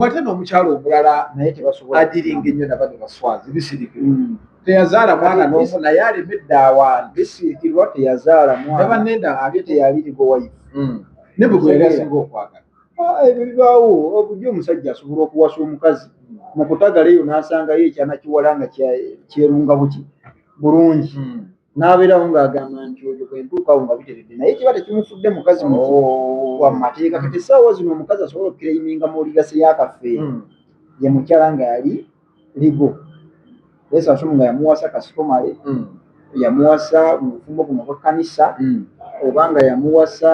Wate n'omukyalo omulala naye tebasobola adiringa ennyo nabano baswazi bisirikirwa teyazaala mwana n'omu naye alemedde awantu bisirikirwa teyazaala mwana nabanenda ate teyalirigo wayifu ne bwe gwe yali asinga okwagala ebyo bibaawo obujja omusajja asobola okuwasa omukazi mu kutagala eyo n'asangayo ekyana kiwala nga kyerunga buki bulungi n'abeerawo ng'agamba nti oyo bwe ntuukawo nga biteredde naye kiba tekimufudde mukazi wa mateeka kati essaawa zino omukazi asobola okukireyiminga mu ligase y'akafeero ye mukyala nga yali ligo esasumu nga yamuwasa kasitomale yamuwasa mu bufumbo buno bw'ekkanisa oba nga yamuwasa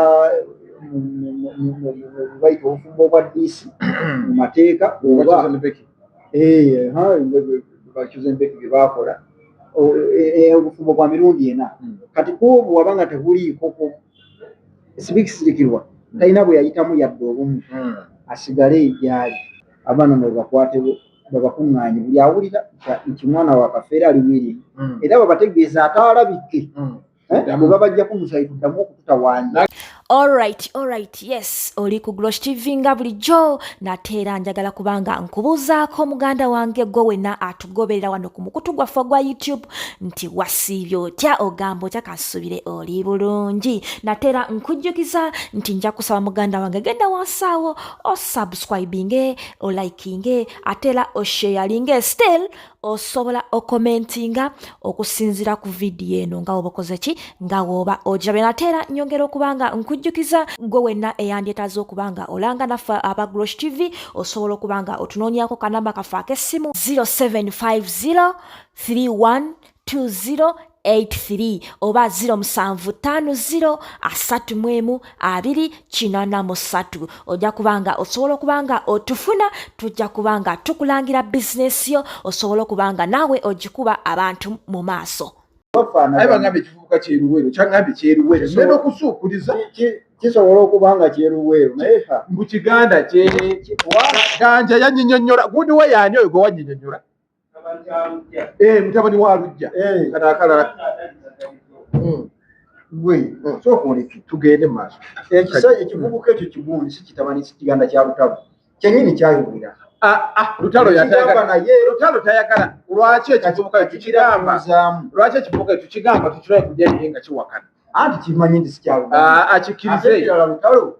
bayita obufumbo bwa diisi mu mateeka oba bakyuzembeki bye baakola obufumbo bwa mirundi ena kati kuobwo waba nga tebuliiko sibikisirikirwa talina bwe yayitamu yadde obumu asigale gyali abaana babakwate babakuŋŋaanye buli awulira nti mwana wa kafeera ali mwirimu era babategeeza ataalabike bwe babajjako musayi tuddamu okututawaanya. Alright, yes, oli ku Glosh TV nga bulijjo nateera njagala kubanga nkubuuzaako muganda wange gwe wenna atugoberera wano ku mukutu gwaffe gwa YouTube nti wasiibye otya ogamba otya kasubire oli bulungi nateera nkujjukiza nti nja kusaba muganda wange genda wansaawo osubscribinge olikinge ateera osharinge still osobola okomentinga okusinzira ku vidiyo eno nga woba okoze ki nga woba ojabe nateera nyongera okubanga nkujjukiza gwe wenna eyandyetaaze okubanga olanga naffe aba Glosh TV osobola okubanga otunoonyako kanamba kaffe ak'essimu 0750 312083 oba 0750 312083 ojja kubanga osobola okubanga otufuna tujja kubanga tukulangira bizinesi yo osobola okubanga naawe ogikuba abantu mu maaso. Aye baŋŋambye ekivubuka kyeruweero kyaŋŋambye kyeruweero ngenda okusuukuriza kisobola okuba nga kyeruweero naye mu kiganda ganja yanyinyonnyola gundi we yaani oyo gwe wanyinyonnyola mutabani wa Lujja kano akalala gwe sooka oleke tugende mu maaso. Ekivubuka ekyo kigundi si kitabani si kiganda kya Lutalo kyennyini kyayogera Lutalo tayagala lwaki ekivubuka tukigamba lwaki ekivubuka tukigamba tukiraye kujja nga kiwakana anti kimanyi nti sikyaluganda akikirize Lutalo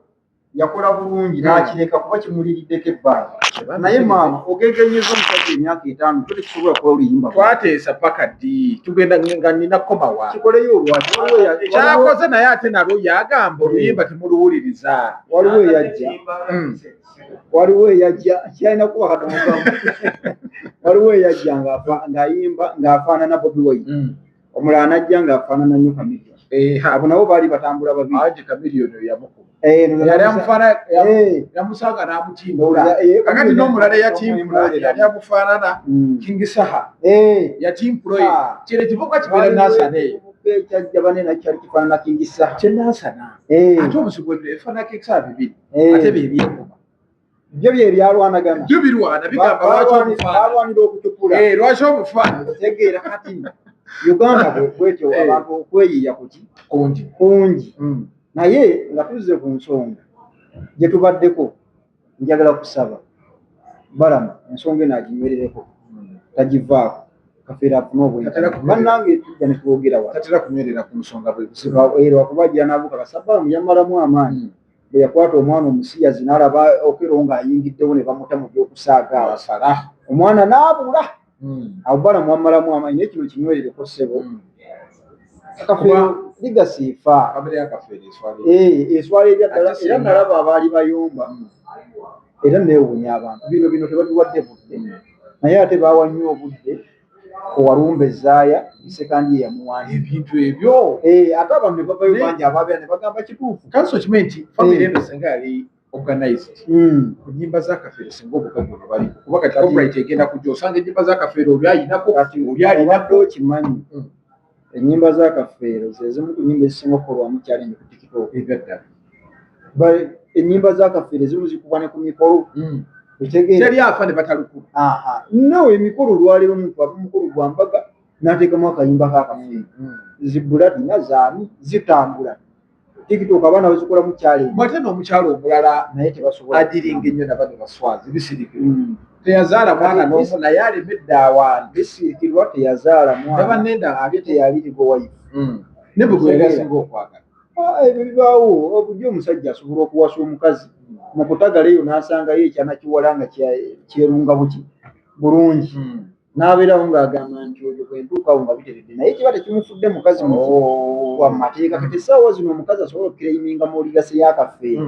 yakola bulungi n'akireka kuba kimuliriddeko ebbanga naye maama ogegenyeeza omusajja emyaka 5 totekisobola kuba oluyimba twateesa paka ddi tugenda nga nina komawa kikoleyo olwati kyakoze naye ate nalwo yagamba oluyimba temuluwuliriza waliwo eyajja kyalina kuba katomugamu waliwo eyajja ng'ayimba ng'afaanana Bobi Wine omulala n'ajja ng'afaanana nnyo Kamilioni abo nabo baali batambula babiri aje Kamilioni oyo yamukuba yali amufaana yamusanga n'amutimbula kakati n'omulala eyatimpula yali amufaanana King Saha yatimpula kino ekivubuka kibeera Nansana kyajja banene kyali kifaanana King Saha kye Nansana ate obusibu ebifaanana King Saha bibiri ate byebyenkuma byo byalwanagana byo birwana bigamba balwanira okucukula lwaki omufaana tegeera kati Uganda bwetyo abantu okweyiya kungi naye nga tuzze ku nsonga gye tubaddeko njagala kusaba Balama ensonga eno aginywerereko tagivaako kafeera afune obwenyi bannange tujja ne twogera wala tatera kunywerera ku nsonga lwakuba gyanabuka kasabaamu yamalamu amaanyi bwe yakwata omwana omusiyazi n'alaba okero ng'ayingiddewo ne bamuta mu by'okusaaga abasala omwana n'abula awo Balamu wamalamu amaanyi naye kino kinywerereko ssebo akafeero ligasiifa eswala eryaddala era nalaba abaali bayomba era neewuunya abantu bino tebabiwadde budde naye ate baawa nnyo obudde owalumba ezaaya sekandi yamuwanja ebintu ebyo ate abantu ne bavayo bangi ababeera ne bagamba kituufu kanso kimanyi nti famire eno senga yali organized ku nnyimba za kafeero singa obugagga bwe bali kuba kati copyright egenda kujja osanga ennyimba za kafeero oli ayinako oli alinako okimanyi ennyimba za kafeero ze zimu ku nnyimba ezisinga okukolwamu challenge ku TikTok ebyaddala ennyimba za kafeero ezimu zikubwa ne ku mikolo teri afa ne batalukuba no emikolo olwaleero omuntu ava mukolo gwa mbaga n'ateekamu akayimba kaakafeero zibuladi nazaani zitambula TikTok abaana bazikola mu challenge mwate n'omukyalo omulala naye tebasobola adiringa ennyo nabano baswazi bisirikirwa teyazaala mwana n'omu naye alemedde awantu bisirikirwa teyazaala mwana nebanenda ate teyali ligo wife ne bwe gwegasinga okwagala ebyo bibaawo obujo omusajja asobola okuwasa omukazi mu kutagala eyo n'asangayo ekyana kiwala nga kyerunga buki bulungi n'abeerawo ng'agamba nti oyo bwentuukawo nga biteredde naye kiba tekimufudde mukazi wa mateeka kati essaawa zino omukazi asobola okukireiminga mu ligase y'akafeero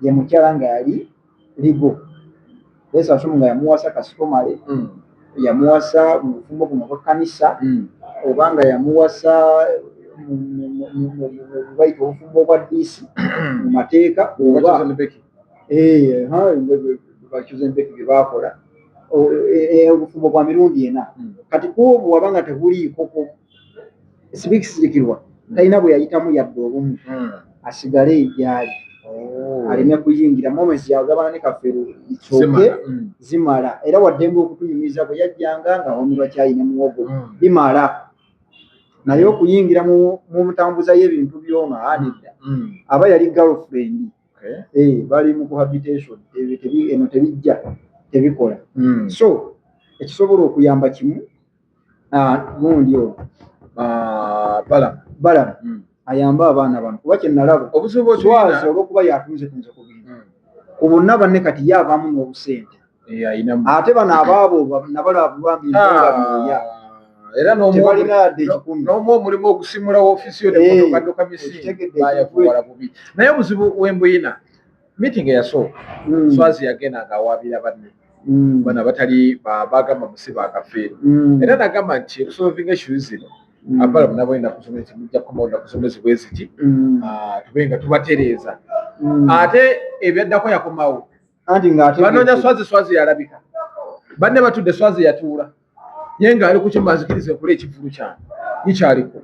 ye mukyala nga yali ligo esasumu nga yamuwasa kasitomale yamuwasa mu bufumbo buno bwa kkanisa oba nga yamuwasa bayita obufumbo bwa diisi mu mateeka oba bakyuzembeki bye baakola obufumbo bwa mirundi ena kati kuobwo wabanga tebuliiko sibikisirikirwa talina bwe yayitamu yadde obumu asigale gyali aleme kuyingira momesi yagabana ne kafeero isooke zimala era waddembe okutunyumiza bwe yajjanga nga omulwa kyayina muwogo bimala naye okuyingira mu mutambuza y'ebintu byona anedda aba yali girlfriend bali mu cohabitation eno tebijja tebikola so ekisobola okuyamba kimu gundi oyo balamu ayamba abaana bano kuba kyenalaba swazi olwokuba yatunzetunze ku bintu ku bonna banne kati ye avaamu n'obusente ate bano abaabo nabalabulwambiya era tebalina yadde ekikumi n'omu omulimu okusimula woofiisi yo nemotoka misinbayavuwala bubi naye obuzibu wembuyina miitingi eyasooka swazi yagenda ng'awaabira banne bana batali bagamba musiba akafeero era nagamba nti okusolvinga issues zino abalamu nabo enda kusoma nti mujja kukomawo nakusomezebwa eziti tube nga tubatereeza ate ebyaddako yakomawo banoonya swazi yalabika banne batudde swazi yatuula ye ng'ali ku kyuma azikiriza ekula ekivulu kyane ikyaliko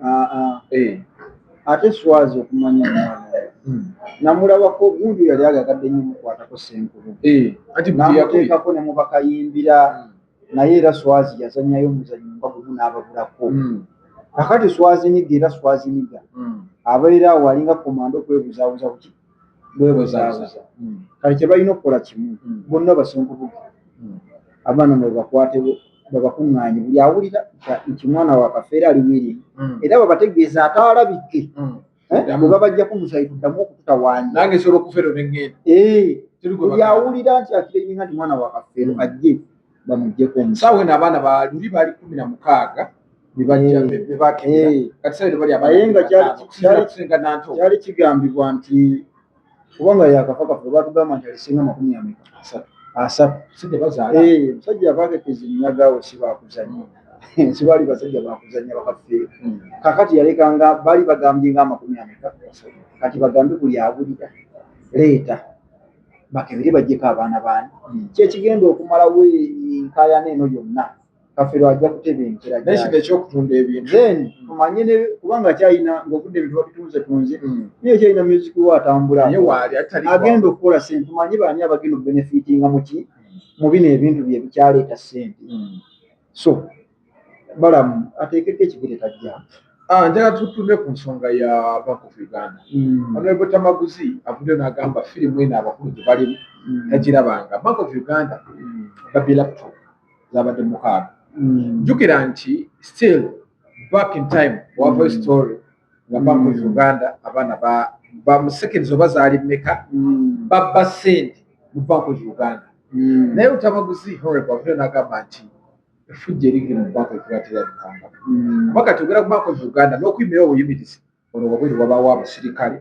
ate swazi okumanya mwana namulabako gundi yali agagadde nnyo mukwatako senkulu namuteekako ne mubakayimbira naye era swazi yazannyayo omuzannyo nga gumu n'ababulako kakati swazi nyiga era swazi nyiga abeera awo alinga komando okwebuzaabuza buki bwebuzaabuza kale kye balina okukola kimu bonna basenkulu abaana bebakwatebo babakuŋŋaanye buli awulira nti mwana wa kafeera ali wiri era babategeeza ataalabike bwe babajjako musayi tuddamu okututawaanya nange esobola okufeero nengenda buli awulira nti akireiminga nti mwana wa kafeero ajje bamuggyeko omusaawe n'abaana baluli baali 16 naye nga kyali kigambibwa nti kubanga yakafa kafe batugamba nti alisinga 30 musajja abakekezi nyagawo sibakuzanya sibaali basajja bakuzanya bakafeero kakati yalekanga baali bagambye nga 30 kati bagambe buli awulira leeta bakebere bajjeko abaana baani kyekigenda okumalawo enkaayana eno yonna kafeero ajja kutebenkera nekino ekyokutunda ebintu then tumanye kubanga kyalina ng'okudde ebintu babitunzetunze niyo kyalina music wa atambula agenda okukola sente tumanye baani abagenda obenefitinga muki mu bino ebintu bye bikyaleeta sente so balamu ateekeko ekigere tajja njagala tutunde ku nsonga ya Bank of Uganda honorable Tamaguzi avudde n'agamba firimu eno abakulu gye balimu tagirabanga Bank of Uganda babbi laptop zabadde 6 jjukira nti still back in time wava story nga Bank of Uganda abaana bamusekeriza oba zaali mmeka babba sente mu Bank of Uganda naye Tamaguzi honorable avudde n'agamba nti efujja eriri mu Bank of Uganda terabikanga kubanga tugera ku Bank of Uganda n'okuyimira obuyimirizi ono wabweri wabaawo abasirikale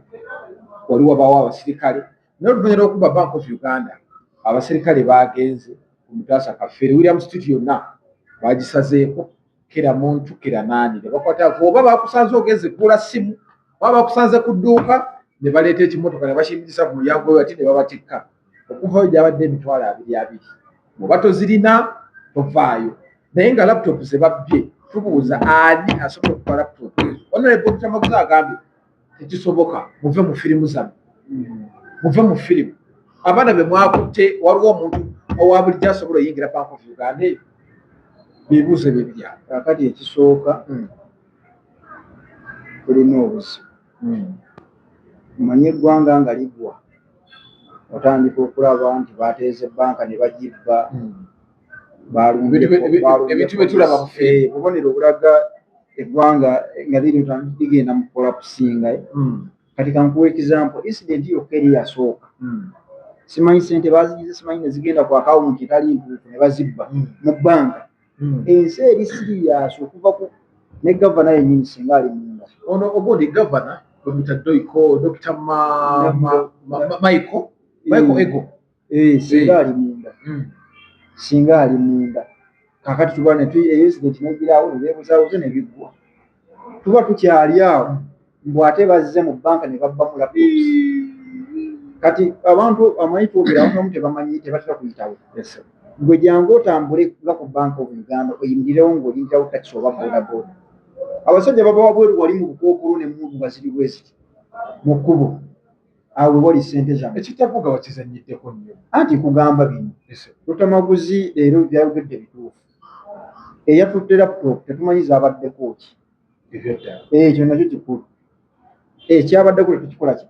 wali wabaawo abasirikale naye oluvannyuma lw'okuba Bank of Uganda abasirikale bagenze ku Mutaasa Kafeero William Street yonna bagisazeeko kira muntu kira naani ne bakwata oba bakusanze ogenze kugula simu oba bakusanze ku dduuka ne baleeta ekimotoka ne bashimirisa ku mulyango we ati ne babatikka okuvayo gyabadde emitwalo 22 oba tozirina tovaayo naye nga laptop ze babbye tubuuza ani asobola okuba laptop ezo Honorable Tamaguzi agambye tekisoboka muve mu firimu zammwe muve mu firimu abaana be mwakutte waliwo omuntu owa bulijjo asobola oyingira Bank of Uganda eyo bibuuzo bibya kakati ekisooka tulina obuzibu manye eggwanga nga ligwa otandika okulaba nti bateeze banka ne bagibba ebintu betulaba bubonero obulaga eggwanga nga ligenda mu kolapusinga kati kankuwa example incident yokka eri yasooka simanyi sente bazigize simanyi nezigenda ku akawunti etali ntuufu ne bazibba mu bbanka ensi eri siriyasi okuva ku ne gavana yennyini singa ali munda ono ogundi gavana bwemita doiko Dr. Michael Ego singa ali munda singa ali munda kakati tuba incident negiraawo nebeebuzaabuze nebiggwa tuba tukyali awo mbw ate bazze mu bbanka ne babba mu laptops kati abantu amayitwogera amu tebamanyi tebatera kuyitawo gwe jangu otambule nga ku Bank of Uganda oyimirirewo ng'olintawo takisi oba bodaboda abasajja baba wabweru wali mu bukookolo n'emmundu nga ziri bweziti mu kkubo awe wali ssente zammwe ekitavuga wakizannyiddeko nnyo anti kugamba bino Lutamaguzi leero byayogedde bituufu eyatutte laptop tetumanyiza abaddeko ki ekyo nakyo kikulu ekyabaddeko tekukikola ki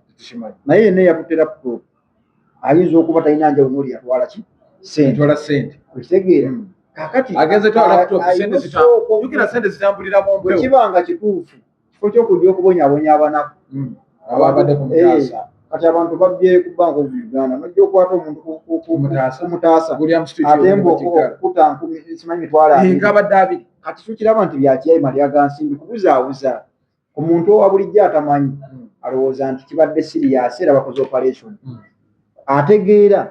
naye yenna eyatutte laptop ayinza okuba talina njawulo n'oli yatwala ki sente okitegeera kakati agenze twala laptop sente zitambulira mu mpewo bwekibanga kituufu kifo ky'okujja okubonyaabonya abanaku ababadde ku mutaasa kati abantu babye ku Bank of Uganda nojja okwata omuntu kumutaasa ate mbokuta simanyi mitwala ngabadde abiri kati tukiraba nti byakiyayima lyagansimbi kubuzaabuza omuntu owa bulijjo atamanyi alowooza nti kibadde siriyasi era bakoze operation ategeera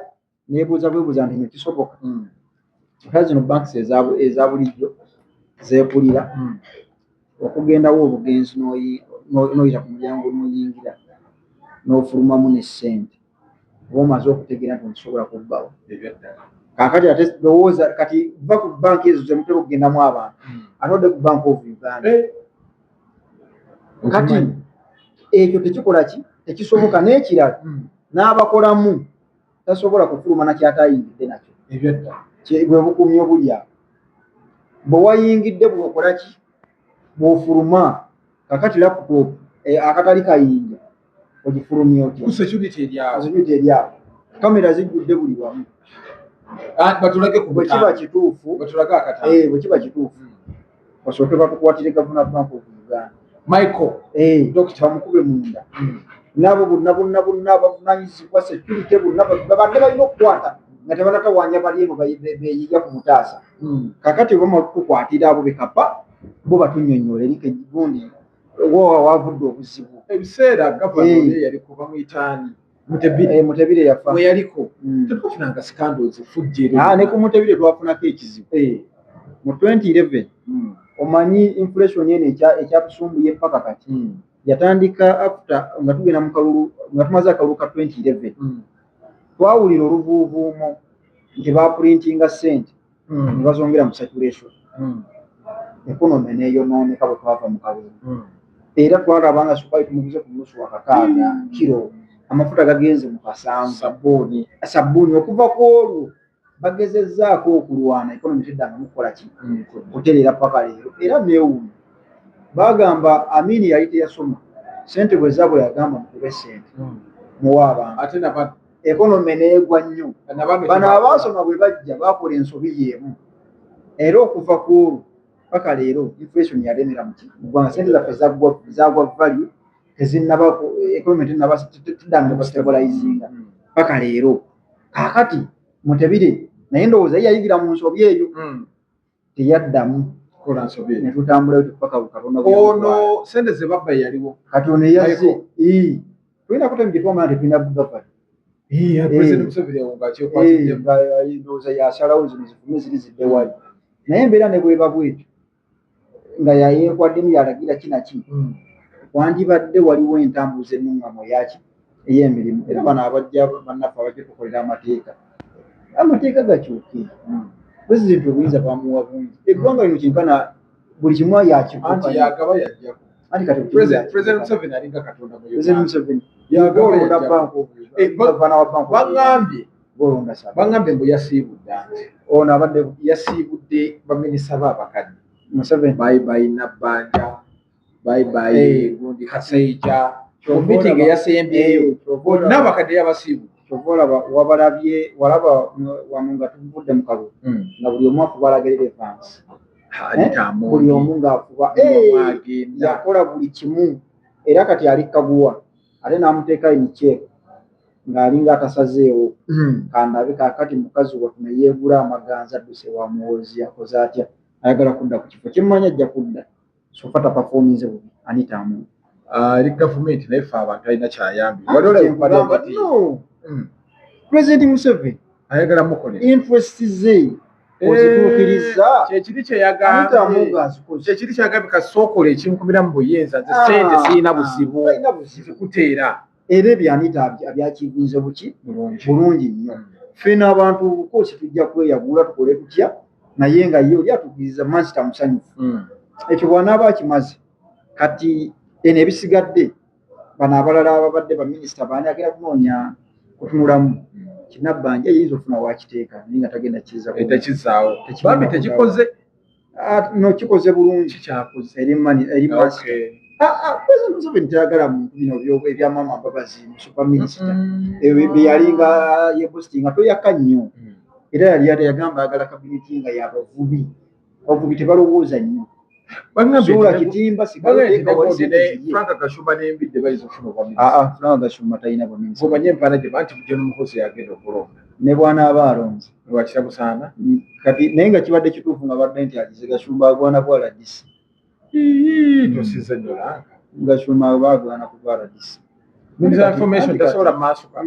nebuuza bwebuuza nti nekisoboka era zino banks eza bulijjo zeekulira okugendawo obugenzi n'oyita ku mulyango n'oyingira n'ofulumamu n'essente oba omaze okutegeera nti okisobola kubbawo kakati ate lowooza kati va ku banki ezo zemutera okugendamu abantu atodde ku Bank of Uganda kati ekyo tekikola ki tekisoboka n'ekirala n'abakolamu tasobola kufuluma nakyatayingidde nakyo bwe bukumya obuli awo bwe wayingidde bwokola ki bwofuluma kakati laptop akatali kayinja ogifulumya otya security eryawo kamera zijjudde buli wamu bwe kiba kituufu bwe kiba kituufu basooke batukwatire gavana Bank of Uganda Michael bamukube munda nabo bonna bavunanyizibwa security bonna babadde balina okukwata nga tebanatawanya bali eno beeyiga ku mutaasa kakati bama tukwatira abo bekapa bo batunyonnyola eri gundi wavudde obuzibu ebiseera gavana yali kuva mu itaani Mutebire yafa we yaliko tetufunanga scandals fujjero ne ku Mutebire twafunako ekizibu mu 2011 omanyi inflation yene ekyatusumbuye paka kati yatandika after nga tugenda mu kalulu nga tumaze akalulu ka 2011 twawulira oluvuuvuumo nti baprintinga ssente ne bazongera mu circulation economy neeyonooneka bwe twava mu kalulu era twalabanga sukaali tumuguze ku nusu wa 6 kilo amafuta gagenze mu 7 sabbuuni okuva ku olwo bagezezzaako okulwana economy teddangamu mukukola ki kutereera paka leero era neewuunya bagamba Amini yali teyasoma ssente bwe zaabwe yagamba mukube ssente muwa abantu ate nabano economy neegwa nnyo bano abaasoma bwe bajja bakola ensobi y'emu era okuva ku olwo paka leero inflation yalemera mu ggwanga ssente zaffe zaagwa value tezinnaba economy teddanga stabilizinga paka leero kaakati Mutebire naye ndowooza yayigira mu nsobi eyo teyaddamu kola nsobi ne tutambula tupaka Katonda ono ssente ze babba yaliwo kati ono yazze tulina kutemu gye twamala tetulina gavana President Museveni nga akyekwatidde ndowooza yasalawo zino zifume ziri zidde wali naye embeera ne bweba bwetyo nga yayeekwaddemu yalagira kinaki wandibadde waliwo entambuza ennuŋŋamu ey'emirimu era bano abajja bannaffe abajja tukolera amateeka gakyuke pulezidenti obuyinza bamuwa bungi eggwanga lino kyenkana buli kimu anti yagaba yajjako anti kati President Museveni alinga Katonda mu President Museveni yagaba gavana wa bank baŋŋambye mbu yasiibudde anti ono abadde yasiibudde baminisita baabakadde Museveni bayibayi Nabbanja bayibayi gundi Kaseija meeting yasembyeyo bonna bakadde abasiibu kyovola wabalabye walaba wano nga tuvudde mu kalulu nga buli omu akuba alagerera evansi buli omu ng'akuba yakola buli kimu era kati ali kaguwa ate n'amuteeka emiceeko ng'alinga atasazeewo kandabe kakati mukazi watume yeegula amaganza adduse wa muwozi akoze atya ayagala kudda ku kifo kyemmanya ajja kudda sofata performinze bubi Anita Amungu eri gavumenti naye fe abantu alina kyayambi President Museveni ayagala mukole interest ze ozituukiriza kyekiri kyeyagambye kasookola ekinkumira mu buyinza nze sente sirina buzibu zikuteera era ebyanita abyakivinze buki bulungi nnyo ffe n'abantu koosi tujja kweyagula tukole tutya naye nga ye oli atuukiriza mansita musanyufu ekyo bw'anaaba akimaze kati eno ebisigadde bano abalala ababadde baminisita baani agenda kunoonya kutunulamu kinabbanja yinza okufuna wakiteeka naye nga tagenda kizaawo bambi tekikoze no kikoze bulungi eri mansita President Museveni tayagala muntu bino ebyamama Mbabazi superminisita beyalinga yebositinga toyaka nnyo era yali yagamba ayagala kabineti nga yabavubi abavubi tebalowooza nnyo Sula kitimba Frank Kashumba n'embidde bayinza okufuna Frank Kashumba talina bwaminisita omanye empaana gye banti bujja n'omukozi yagenda okulonda ne bwana aba alonze lwakira busaana kati naye nga kibadde kituufu nga badde nti agize Kashumba agwana bwala disi tosiza nnyo langa Kashumba bagwana ku bwala disi Minister of Information tasobola maasuka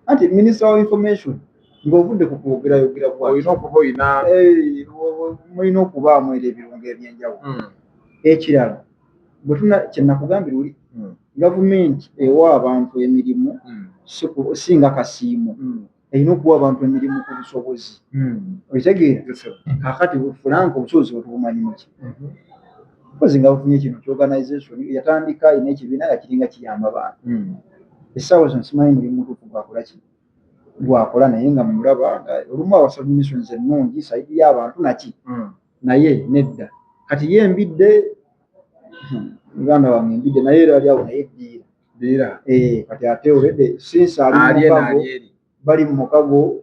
anti Minister of Information ng'ovudde ku kwogera olina okuba mulina okubaamu era ebirungo ebyenjawulo ekirala kyenakugambira oli gavumenti ewa abantu emirimu singa kasiimo erina okuwa abantu emirimu ku busobozi okitegeera kakati Frank obusobozi bwetubumanyi muki mpozi nga bufunye kino kyorganization yatandika ina ekibiina nga kiringa kiyamba abantu essaawa zino simanyi mulimu mutuufu gwakola ki gwakola naye nga mulaba olumu awasaba missions ennungi saidi y'abantu naki naye nedda kati ye embidde muganda wange embidde naye era ali awo naye ddiira kati ate olwedde since ali mukago bali mu mukago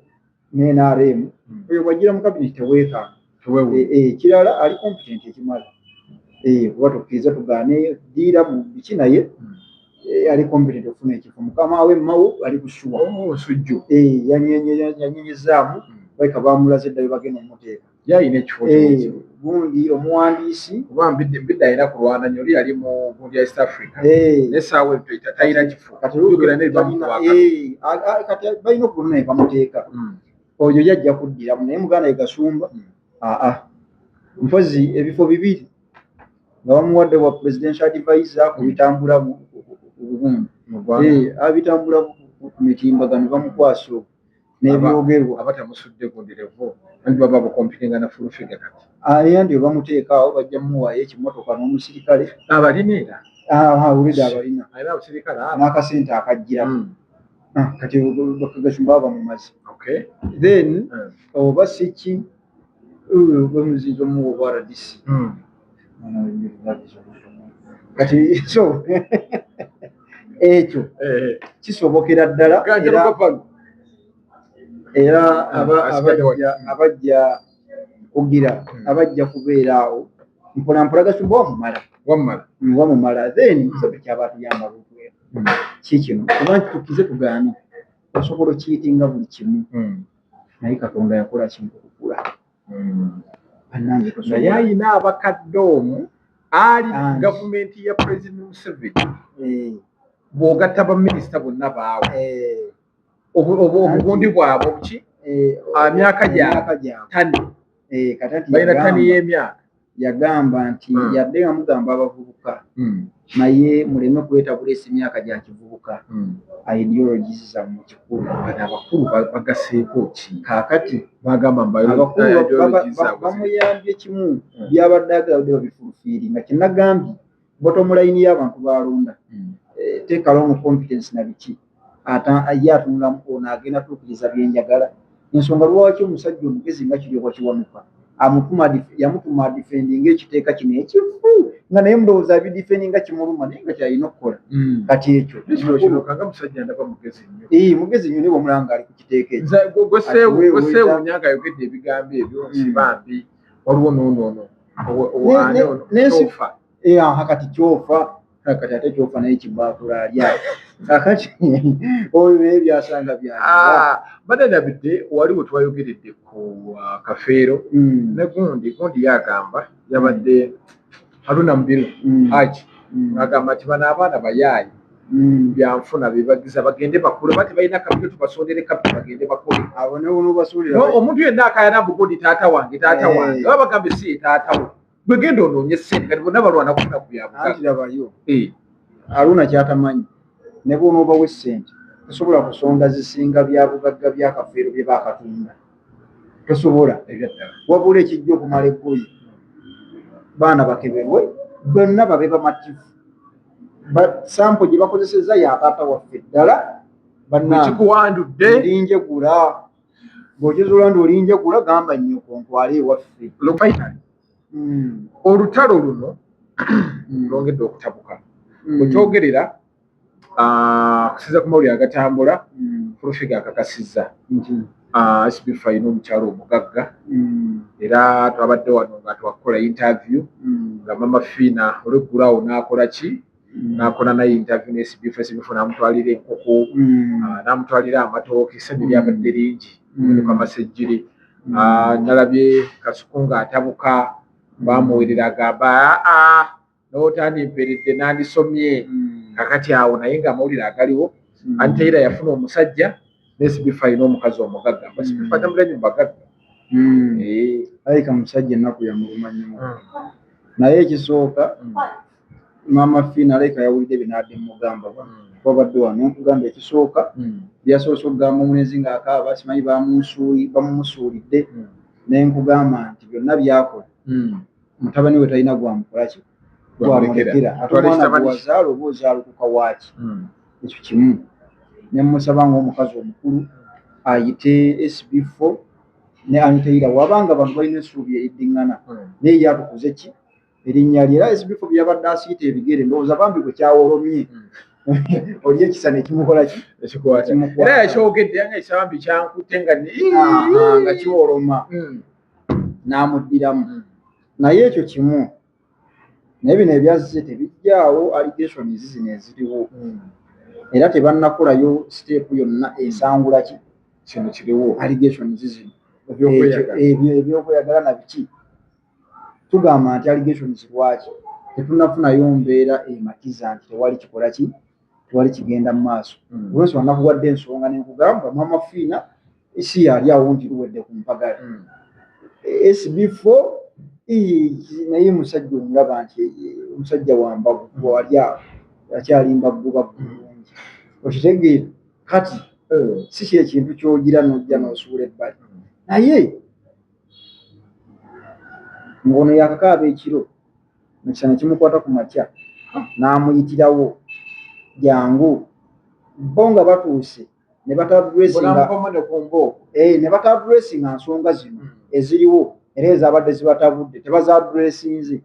ne NRM oyo bwajjira mu kabineti teweekanga kirala ali competent ekimala kuba tukkiriza tugaane ddiira mu biki naye ali competent okufuna ekifo mukama we mawo ali kushuwa osujju yanyenyezaamu baleka bamulaze edda bagenda omuteeka yayina ekifo gundi omuwandiisi oba mbidde alina kulwana nyo oli ali mu gundi ya East Africa nesaawa etwita tayina kifo kati balina okuluna ne bamuteeka oyo yajja kuddiramu naye muganda ye Gasumba mpozi ebifo bibiri nga bamuwadde wa presidential advisor kubitambula abitambula ku mitimbagano bamukwasa n'ebyogerwa abatamusudde kundirevo andi baba bukompitinga na full figure kati ayandi bamuteekaawo bajja muwaayo ekimotoka n'omusirikale abalina ulidde abalina n'akasente akajjira kati Gashumba baba mumazi then oba siki bamuziza omuwa obwa RDC kati so ekyo kisobokera ddala era abajja kugira abajja kubeera awo mpolampola Gashumba wamumala then kisobe kyabatuyamba lutwe kikino kuba tukize tugaane osobola okiyitinga buli kimu naye Katonda yakola kintu kukula naye ayina abakadde omu ali gavumenti ya President Museveni bw'ogatta baminisita bonna baawe obugundi bwabwe buki myaka gyabwe tani balina tani y'emyaka yagamba nti yadde nga mugamba abavubuka naye muleme kwetabula emyaka gya kivubuka ideologies zammwe kikulu abakulu bagaseeko ki kaakati bagamba bamuyambye kimu byabadde agaladde babifulufiiri nga kyenagambye bottom line y'abantu balonda teekalawo mu competence na biki ye atunulamu ono agenda tuukiriza byenjagala ensonga lwaki omusajja omugezi nga kiri obwa kiwanuka yamutuma defending ekiteeka kino ekifu nga naye mulowooza bidefendinga kimuluma naye nga kyalina okukola kati ekyo mugezi nnyo ne bwomulanga ali ku kiteeka ekyo gweseewunyanga ayogedde ebigambo ebyo nsibambi waliwo noonono kati kyofa kati ate kyofa naye kibaatula alya kakati oyo naye byasanga badadabidde waliwo twayogeredde ku kafeero ne gundi yagamba yabadde Haruna Mubiru Haji agamba nti bano abaana bayaayi byanfuna bebagiza bagende bakule bati balina kabiro tubasondere kabiro bagende bakole abo ne wono basulira omuntu yenna akayana bugundi taata wange baba bagambe si taata we gwe genda onoonye ssente kati bonna balwana kufuna ku byabugayo Haruna kyatamanyi ne bw'onooba obawa essente tosobola kusonda zisinga byabugagga byakafeero bye baakatunda tosobola wabula ekijja okumala eggoyi baana bakeberwe bonna babe bamativu sampo gye bakozesezza ya taata waffe ddala bannakikuwandudde linjegula bw'ogezola ndi olinjegula gamba nnyoko ntwale ewaffe olutalo luno lwongedde okutabuka bwekyogerera kusiza ku mawulire agatambula Furufiga akakasizza SB alina omukyalo omugagga era twabadde wano nga twakola interview nga mama Fiina olweggulaawo n'akola ki n'akola naye interview ne SB n'amutwalira enkoko n'amutwalira amatooke essanyu lyabadde lingi amasejjere nalabye Kasuku ng'atabuka bamuwerera agamba n'otandimperedde n'andisomye kakati awo naye ng'amawulire agaliwo Anteira yafuna omusajja n'esibifa alina omukazi omugagga basibifa tamulabye mbagagga alika musajja ennaku yamuluma nnyo naye ekisooka mama Fiina aleka yawulidde bye n'adde mugamba wabadde wano nkugamba ekisooka byasoose okugamba omulenzi ng'akaaba simanyi bamumusuulidde naye nkugamba nti byonna byakola mutabani we talina gwamukolaki gwamulekera ate omwana gwewazaala oba ozaalukuka waaki ekyo kimu ne mmusaba ng'omukazi omukulu ayite SB4 ne Anteira wabanga abantu balina essuubi eriddiŋŋana naye yatukuze ki erinnya lye era SB4 byabadde asiita ebigere ndowooza bambi gwe kyawolomye oli ekisa ne kimukola ki era yakyogedde yanga ekisabambi kyankutte nga kiwoloma n'amuddiramu naye ekyo kimu naye bino ebyazze tebijjaawo allegations zino eziriwo era tebannakolayo step yonna esangula ki kino kiriwo allegations zino ebyokweyagala na biki tugamba nti allegations lwaki tetunnafunayo mbeera ematiza nti tewali kikola ki tewali kigenda mu maaso olwensonga nakuwadde ensonga nenkugamba mama Fiina si yali awo nti luwedde ku mpagala SB4 naye musajja omulaba nti omusajja wambagu wali awo akyalimba gguba bulungi okitegeera kati si kyekintu kyogira n'ojja n'osuula ebbali naye ng'ono yakakaaba ekiro nekisana kimukwata ku makya n'amuyitirawo jangu bo nga batuuse ne batadressinga nsonga zino eziriwo era ezabadde zibatabudde tebazadressinze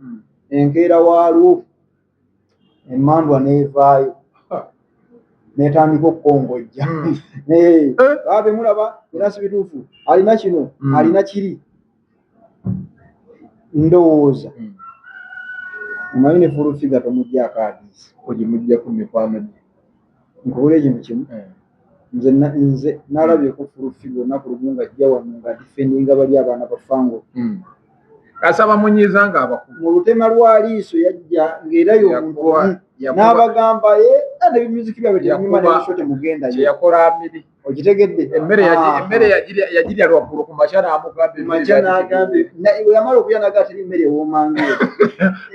enkeera waalwo emmandwa neevaayo netandika okukongojja babe mulaba era si bituufu alina kino alina kiri ndowooza omanyi ne Furufiga tomuggyako adiisi ogimugja ku mikwano gye nkubula ekintu kimu nze nalabyeko Furufiga olunaku lumu ng'ajja wano nga difendinga bali abaana bafango asaba munyiza ng'abakulu mu lutema lwa liiso yajja ng'era y'omuntu n'abagamba nebimyuziki byabwe tebinyuma nebisho temugenda yakola mmiri okitegedde emmere yagirya lwaggulu ku makya n'agambe yamala okulya naga teri mmere ewoomanga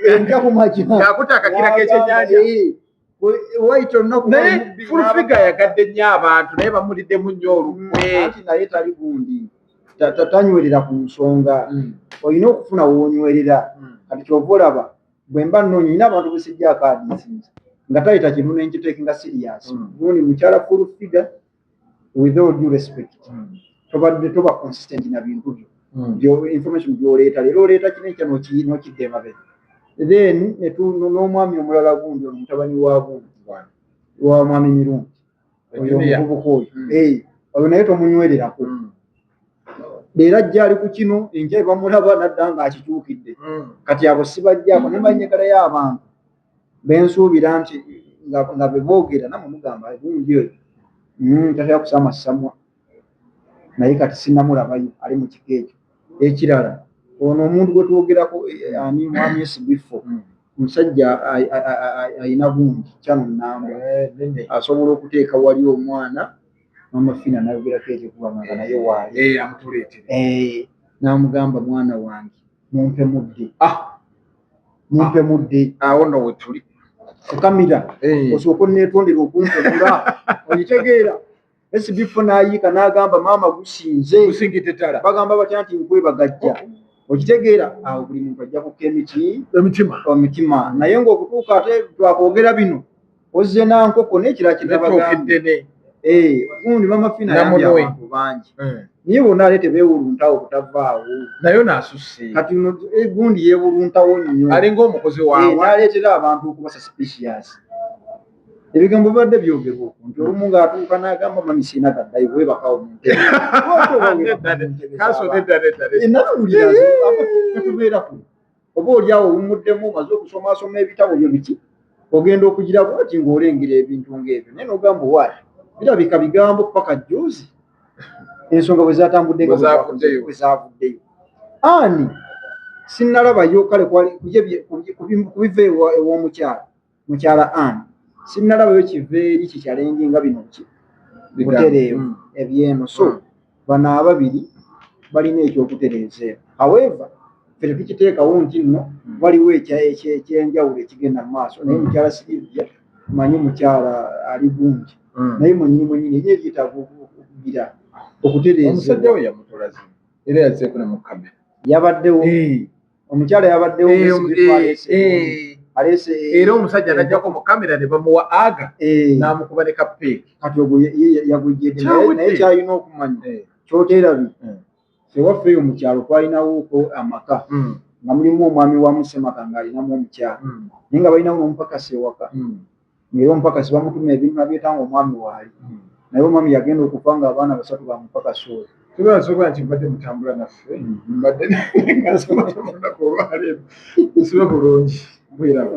enka ku makya akutaakakirako ekyenyanja waita olunaku naye Furufiga yagadde nnyo abantu naye bamuliddemu nnyo olukwe anti naye tali gundi tanywerera ku nsonga olina okufuna woonywerera kati kyova olaba bwe mba nnoonya nyina abantu besijjaako adiisinza nga tayita kintu nenkiteeka nga sirias gundi mukyala Furufiga with all due respect tobadde toba consistent na bintu byo byo information by'oleeta leero oleeta kino ekyo n'okidde emabega then n'omwami omulala gundi omutabani wa gundi wa mwami Mirungi oyo omuvubuka oyo oyo naye tomunywererako leero ajja ali ku kino enja bamulaba nadda ng'akituukidde kati abo sibajjaako ne banyegalayo abantu bensuubira nti nga beboogera namwe mugamba gundi oyo tatera kusama samwa naye kati sinnamulabayo ali mu kiko ekyo ekirala ono omuntu gwe twogerako ani mwami esibifo omusajja ayina gundi kyano namba asobola okuteeka wali omwana Mama Fina nayogerako ekyo kubanga naye waali amutuleetere n'amugamba mwana wange mumpe mudde awo nno we tuli kukamira osooka onneetondera okumponera ogitegeera esibifo n'ayiika n'agamba maama gusinze gusingite ttala bagamba batya nti nkwebagajja okitegeera awo buli muntu ajja kukka omitima naye ng'okutuuka ate twakwogera bino ozze nankoko n'ekirala kyetabagambye gundi Mama Fina ayambye abantu bangi naye bonna ale tebeewuluntawo butavaawo naye n'asusse kati gundi yeewuluntawo nnyo alinga omukozi waawe n'aleetera abantu okuba suspicious ebigambo bibadde byogerwa nti olumu ng'atuuka n'agamba mami siina gaddayo webakawo muntetubeeraku oba oliawo owumuddemu omaze okusomasoma ebitabo byo biki ogenda okugira bwati ng'olengera ebintu ng'ebyo naye n'ogamba waati birabika bigambo paka juzi ensonga bwe zatambudde bwe zavuddeyo ani sinnalabayo kale kubiva ew'omukyala ani sinnalabayo kiva eri kikyalengi nga bino butereevu ebyeno so bano ababiri balina ekyokutereeza however ffe tetukiteekawo nti nno waliwo ekyenjawulo ekigenda mu maaso naye mukyala Silivia manyi mukyala ali bungi naye mwenyini enye ebyetaaga okugira okutereeza omusajja we yamutolazi era yazzeeko ne mu kamera yabaddewo omukyala yabaddewo era omusajja najjako mu kamera ne bamuwa aga n'amukuba ne kapeeki kati ogwo yagwejjedde naye kyalina okumanya kyoteerabi ewaffe mu kyalo twalinawoko amaka nga mulimu omwami wa Musemaka ng'alinamu omukyala naye nga balinawo n'omupakasi ewaka ng'era omupakasi bamutuma ebintu nabyetanga omwami waali naye omwami yagenda okufa ng'abaana basatu bamupakasi oyo tubasobola nti mbadde mutambula naffe mbadde nga nsoma olwaleero nsibe bulungi bwiraba